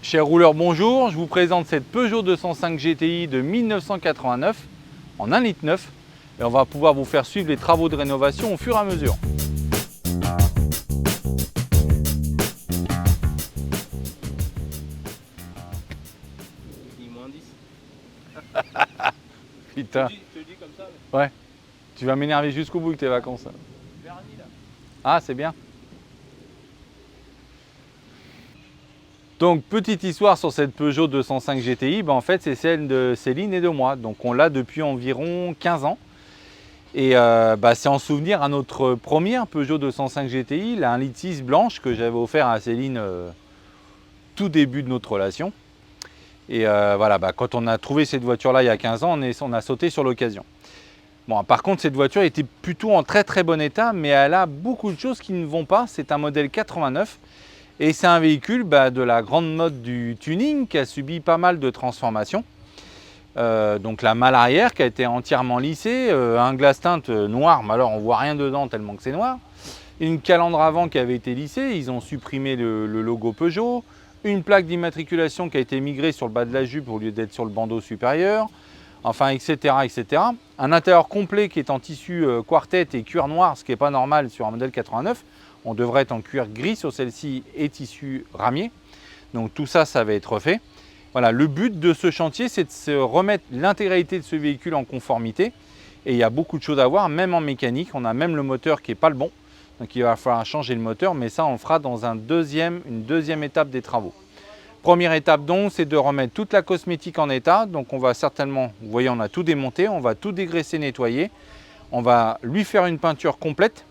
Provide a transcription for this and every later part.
Chers rouleurs, bonjour, je vous présente cette Peugeot 205 GTI de 1989 en 1,9 litre et on va pouvoir vous faire suivre les travaux de rénovation au fur et à mesure. Putain. Je te le dis comme ça. Ouais. Tu vas m'énerver jusqu'au bout de tes vacances. Vernis là. Ah, c'est bien. Donc, petite histoire sur cette Peugeot 205 GTI, en fait, c'est celle de Céline et de moi. Donc, on l'a depuis environ 15 ans. Et c'est en souvenir à notre première Peugeot 205 GTI, la 1,6 litre blanche que j'avais offert à Céline tout début de notre relation. Et voilà, quand on a trouvé cette voiture-là il y a 15 ans, on a sauté sur l'occasion. Bon, par contre, cette voiture était plutôt en très très bon état, mais elle a beaucoup de choses qui ne vont pas. C'est un modèle 89 et c'est un véhicule de la grande mode du tuning qui a subi pas mal de transformations. Donc la malle arrière qui a été entièrement lissée, un glace teinte noir, mais alors on voit rien dedans tellement que c'est noir. Une calandre avant qui avait été lissée, ils ont supprimé le logo Peugeot. Une plaque d'immatriculation qui a été migrée sur le bas de la jupe au lieu d'être sur le bandeau supérieur. Enfin, etc., etc. Un intérieur complet qui est en tissu quartet et cuir noir, ce qui n'est pas normal sur un modèle 89. On devrait être en cuir gris sur celle-ci et tissu ramier. Donc tout ça, ça va être refait. Voilà, le but de ce chantier, c'est de se remettre l'intégralité de ce véhicule en conformité. Et il y a beaucoup de choses à voir, même en mécanique. On a même le moteur qui n'est pas le bon. Donc il va falloir changer le moteur, mais ça, on le fera dans une deuxième étape des travaux. Première étape donc, c'est de remettre toute la cosmétique en état. Donc on va certainement, vous voyez, on a tout démonté, on va tout dégraisser, nettoyer. On va lui faire une peinture complète.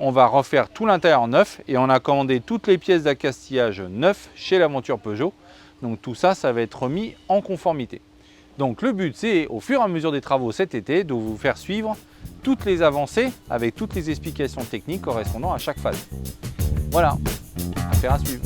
On va refaire tout l'intérieur neuf et on a commandé toutes les pièces d'accastillage neufs chez l'aventure Peugeot. Donc tout ça, ça va être remis en conformité. Donc le but, c'est au fur et à mesure des travaux cet été de vous faire suivre toutes les avancées avec toutes les explications techniques correspondant à chaque phase. Voilà, affaire à suivre.